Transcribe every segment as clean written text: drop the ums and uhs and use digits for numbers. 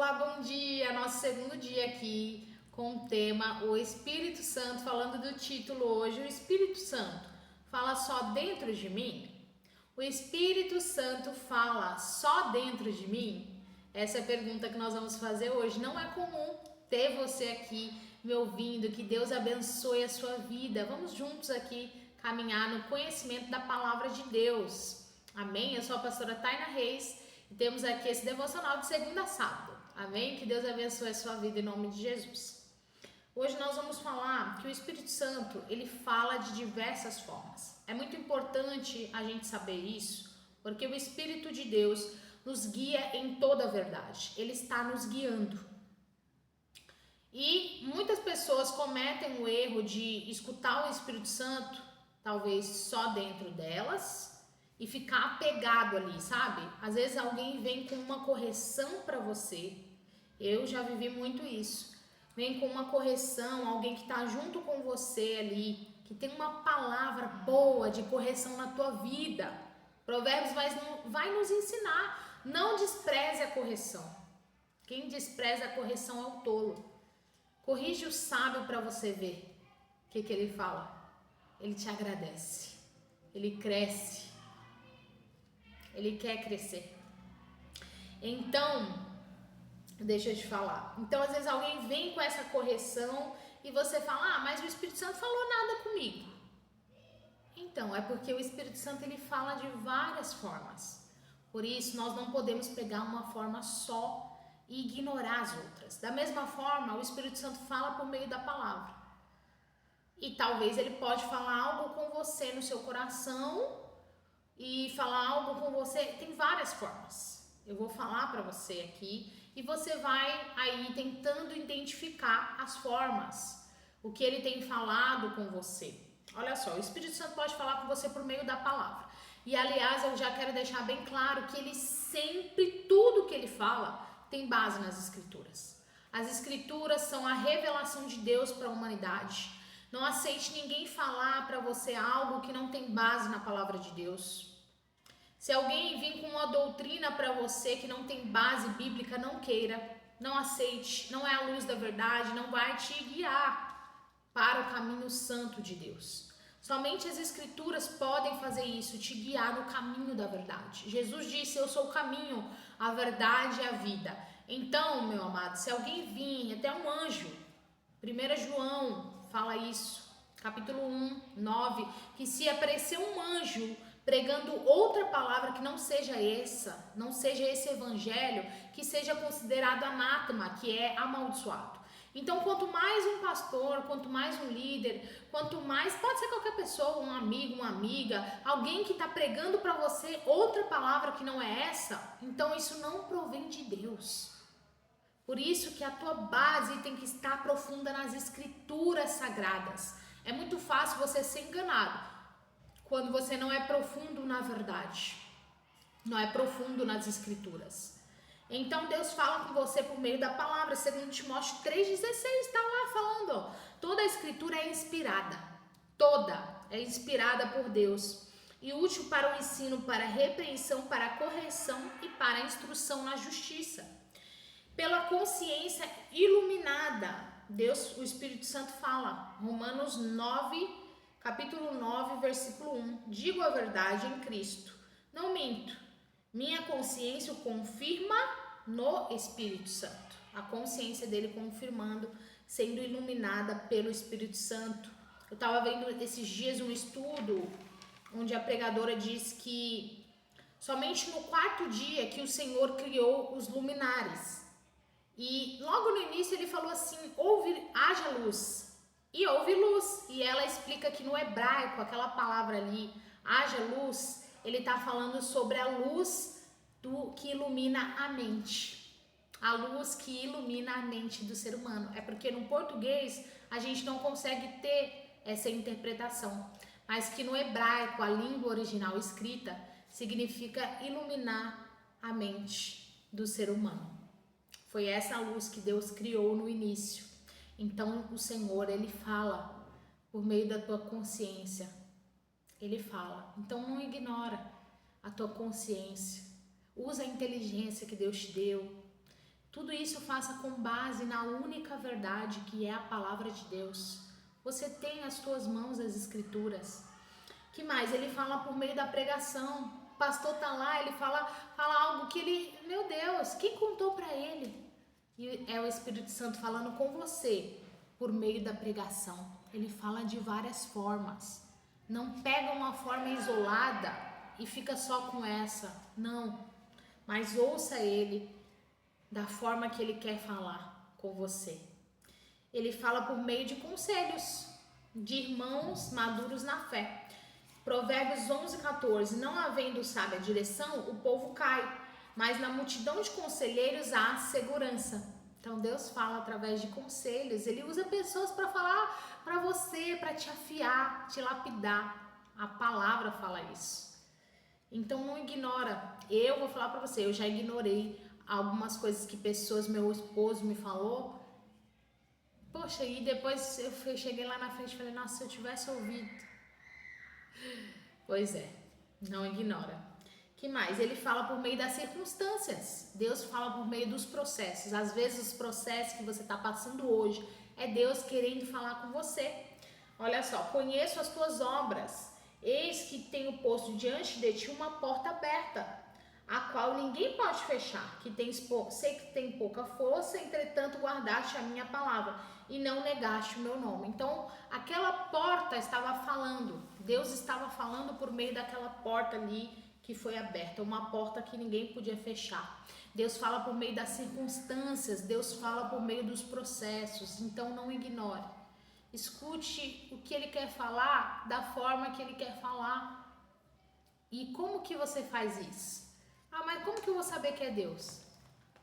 Olá, bom dia! Nosso segundo dia aqui com o tema O Espírito Santo, falando do título hoje, o Espírito Santo fala só dentro de mim? O Espírito Santo fala só dentro de mim? Essa é a pergunta que nós vamos fazer hoje. Não é comum ter você aqui me ouvindo, que Deus abençoe a sua vida. Vamos juntos aqui caminhar no conhecimento da palavra de Deus. Amém? Eu sou a pastora Taina Reis e temos aqui esse devocional de segunda a sábado. Amém? Que Deus abençoe a sua vida em nome de Jesus. Hoje nós vamos falar que o Espírito Santo, ele fala de diversas formas. É muito importante a gente saber isso, porque o Espírito de Deus nos guia em toda a verdade. Ele está nos guiando. E muitas pessoas cometem o erro de escutar o Espírito Santo, talvez só dentro delas, e ficar apegado ali, sabe? Às vezes alguém vem com uma correção para você. Eu já vivi muito isso. Vem com uma correção, alguém que está junto com você ali, que tem uma palavra boa de correção na tua vida. Provérbios vai nos ensinar. Não despreze a correção. Quem despreza a correção é o tolo. Corrige o sábio para você ver. O que ele fala? Ele te agradece. Ele cresce. Ele quer crescer. Então, deixa eu te falar. Então, às vezes alguém vem com essa correção e você fala, mas o Espírito Santo falou nada comigo. Então, é porque o Espírito Santo, ele fala de várias formas. Por isso, nós não podemos pegar uma forma só e ignorar as outras. Da mesma forma, o Espírito Santo fala por meio da palavra. E talvez ele pode falar algo com você no seu coração e falar algo com você. Tem várias formas. Eu vou falar para você aqui e você vai aí tentando identificar as formas, o que ele tem falado com você. Olha só, o Espírito Santo pode falar com você por meio da palavra. E aliás, eu já quero deixar bem claro que ele sempre, tudo que ele fala, tem base nas Escrituras. As Escrituras são a revelação de Deus para a humanidade. Não aceite ninguém falar para você algo que não tem base na palavra de Deus. Se alguém vir com uma doutrina para você que não tem base bíblica, não queira, não aceite, não é a luz da verdade, não vai te guiar para o caminho santo de Deus. Somente as Escrituras podem fazer isso, te guiar no caminho da verdade. Jesus disse, eu sou o caminho, a verdade e a vida. Então, meu amado, se alguém vir, até um anjo, 1 João fala isso, capítulo 1, 9, que se aparecer um anjo pregando outra palavra que não seja essa, não seja esse evangelho, que seja considerado anátema, que é amaldiçoado. Então, quanto mais um pastor, quanto mais um líder, quanto mais, pode ser qualquer pessoa, um amigo, uma amiga, alguém que está pregando para você outra palavra que não é essa, então isso não provém de Deus. Por isso que a tua base tem que estar profunda nas Escrituras sagradas. É muito fácil você ser enganado quando você não é profundo na verdade, não é profundo nas Escrituras. Então Deus fala com você por meio da palavra, segundo Timóteo 3,16, está lá falando, toda a Escritura é inspirada, toda é inspirada por Deus e útil para o ensino, para a repreensão, para a correção e para a instrução na justiça. Pela consciência iluminada, Deus, o Espírito Santo fala, Romanos 9, capítulo 9, versículo 1, digo a verdade em Cristo, não minto, minha consciência o confirma no Espírito Santo. A consciência dele confirmando, sendo iluminada pelo Espírito Santo. Eu estava vendo esses dias um estudo onde a pregadora diz que somente no quarto dia que o Senhor criou os luminares. E logo no início ele falou assim, haja luz. E houve luz. E ela explica que no hebraico, aquela palavra ali, haja luz, ele está falando sobre a luz que ilumina a mente. A luz que ilumina a mente do ser humano. É porque no português a gente não consegue ter essa interpretação. Mas que no hebraico, a língua original escrita, significa iluminar a mente do ser humano. Foi essa luz que Deus criou no início. Então o Senhor, ele fala por meio da tua consciência. Ele fala. Então não ignora a tua consciência. Usa a inteligência que Deus te deu. Tudo isso faça com base na única verdade que é a palavra de Deus. Você tem nas suas mãos as escrituras. Que mais? Ele fala por meio da pregação. O pastor tá lá, ele fala algo que ele, meu Deus, quem contou para ele? E é o Espírito Santo falando com você por meio da pregação. Ele fala de várias formas. Não pega uma forma isolada e fica só com essa. Não. Mas ouça ele da forma que ele quer falar com você. Ele fala por meio de conselhos de irmãos maduros na fé. Provérbios 11:14. Não havendo sábia direção, o povo cai, mas na multidão de conselheiros há segurança. Então Deus fala através de conselhos. Ele usa pessoas para falar para você, para te afiar, te lapidar. A palavra fala isso. Então não ignora. Eu vou falar para você, eu já ignorei algumas coisas que pessoas, meu esposo me falou. Poxa, e depois eu cheguei lá na frente e falei, nossa, se eu tivesse ouvido. Pois é, não ignora. Que mais? Ele fala por meio das circunstâncias. Deus fala por meio dos processos. Às vezes os processos que você está passando hoje é Deus querendo falar com você. Olha só, conheço as tuas obras. Eis que tenho posto diante de ti uma porta aberta, a qual ninguém pode fechar. Sei que tem pouca força, entretanto guardaste a minha palavra e não negaste o meu nome. Então, aquela porta estava falando. Deus estava falando por meio daquela porta ali que foi aberta, uma porta que ninguém podia fechar. Deus fala por meio das circunstâncias, Deus fala por meio dos processos. Então, não ignore. Escute o que ele quer falar da forma que ele quer falar. E como que você faz isso? Ah, mas como que eu vou saber que é Deus?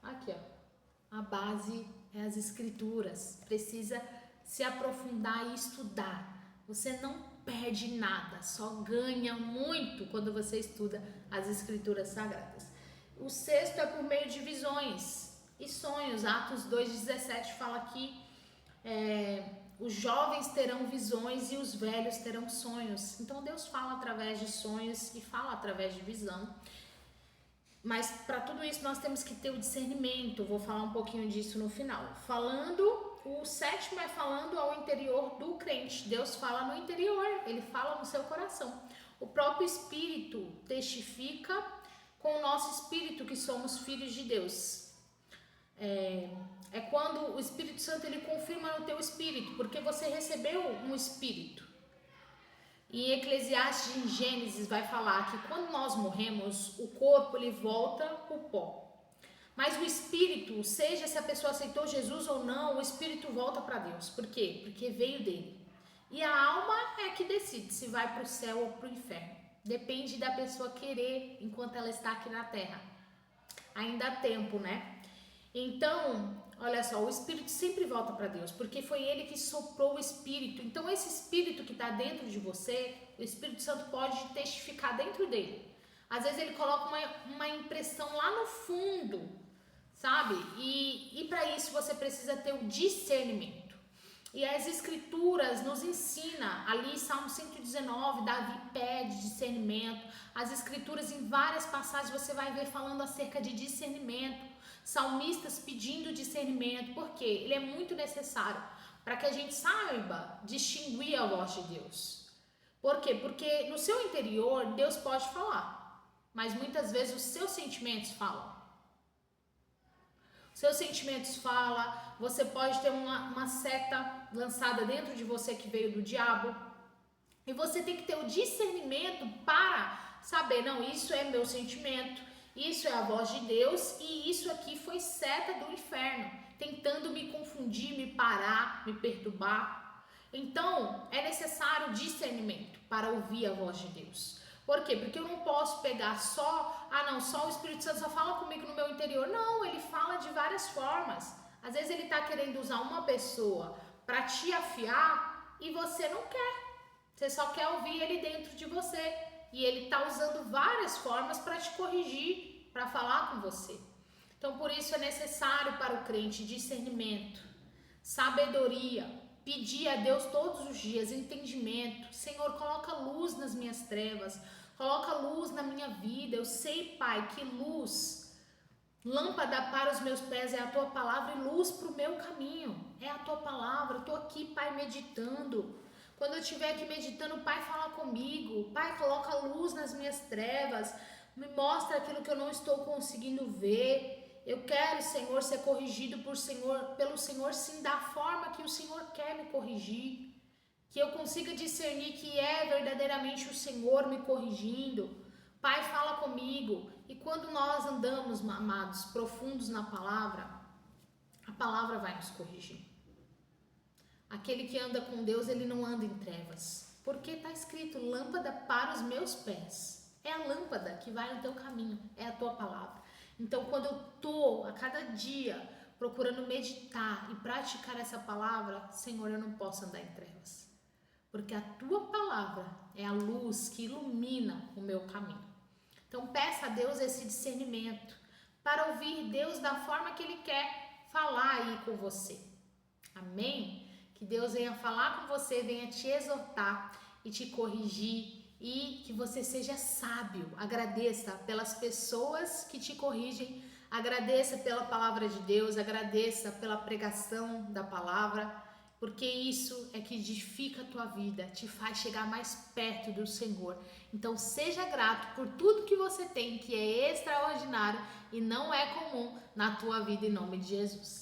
Aqui, ó. A base é as escrituras. Precisa se aprofundar e estudar. Você não perde nada, só ganha muito quando você estuda as escrituras sagradas. O sexto é por meio de visões e sonhos. Atos 2:17 fala que os jovens terão visões e os velhos terão sonhos. Então Deus fala através de sonhos e fala através de visão. Mas para tudo isso nós temos que ter o discernimento. Vou falar um pouquinho disso no final. O sétimo é falando ao interior do crente. Deus fala no interior, ele fala no seu coração. O próprio Espírito testifica com o nosso espírito que somos filhos de Deus. É quando o Espírito Santo ele confirma no teu espírito, porque você recebeu um espírito. Em Eclesiastes, em Gênesis, vai falar que quando nós morremos, o corpo ele volta ao pó. Mas o espírito, seja se a pessoa aceitou Jesus ou não, o espírito volta para Deus. Por quê? Porque veio dele. E a alma é que decide se vai para o céu ou para o inferno. Depende da pessoa querer enquanto ela está aqui na terra. Ainda há tempo, né? Então, olha só, o espírito sempre volta para Deus, porque foi ele que soprou o espírito. Então, esse espírito que está dentro de você, o Espírito Santo pode testificar dentro dele. Às vezes ele coloca uma impressão lá no fundo, sabe? E para isso você precisa ter o discernimento. E as escrituras nos ensinam, ali Salmo 119, Davi pede discernimento. As escrituras em várias passagens você vai ver falando acerca de discernimento. Salmistas pedindo discernimento, porque ele é muito necessário para que a gente saiba distinguir a voz de Deus. Por quê? Porque no seu interior Deus pode falar, mas muitas vezes os seus sentimentos falam. Seus sentimentos falam, você pode ter uma seta lançada dentro de você que veio do diabo. E você tem que ter o discernimento para saber, não, isso é meu sentimento, isso é a voz de Deus e isso aqui foi seta do inferno, tentando me confundir, me parar, me perturbar. Então, é necessário discernimento para ouvir a voz de Deus. Por quê? Porque eu não posso pegar só o Espírito Santo só fala comigo no meu interior. Não, ele fala de várias formas. Às vezes ele está querendo usar uma pessoa para te afiar e você não quer. Você só quer ouvir ele dentro de você. E ele está usando várias formas para te corrigir, para falar com você. Então, por isso é necessário para o crente discernimento, sabedoria, pedir a Deus todos os dias entendimento. Senhor, coloca luz nas minhas trevas, coloca luz na minha vida. Eu sei, Pai, que luz Lâmpada para os meus pés é a tua palavra e luz para o meu caminho. É a tua palavra. Eu estou aqui, Pai, meditando. Quando eu estiver aqui meditando, Pai, fala comigo. Pai, coloca luz nas minhas trevas. Me mostra aquilo que eu não estou conseguindo ver. Eu quero, Senhor, ser corrigido pelo Senhor, sim, da forma que o Senhor quer me corrigir. Que eu consiga discernir que é verdadeiramente o Senhor me corrigindo. Pai, fala comigo. E quando nós andamos, amados, profundos na palavra, a palavra vai nos corrigir. Aquele que anda com Deus, ele não anda em trevas. Porque está escrito, lâmpada para os meus pés. É a lâmpada que vai no teu caminho, é a tua palavra. Então, quando eu estou a cada dia procurando meditar e praticar essa palavra, Senhor, eu não posso andar em trevas. Porque a tua palavra é a luz que ilumina o meu caminho. Então peça a Deus esse discernimento para ouvir Deus da forma que Ele quer falar aí com você. Amém? Que Deus venha falar com você, venha te exortar e te corrigir e que você seja sábio. Agradeça pelas pessoas que te corrigem, agradeça pela palavra de Deus, agradeça pela pregação da palavra, porque isso é que edifica a tua vida, te faz chegar mais perto do Senhor. Então seja grato por tudo que você tem, que é extraordinário e não é comum na tua vida, em nome de Jesus.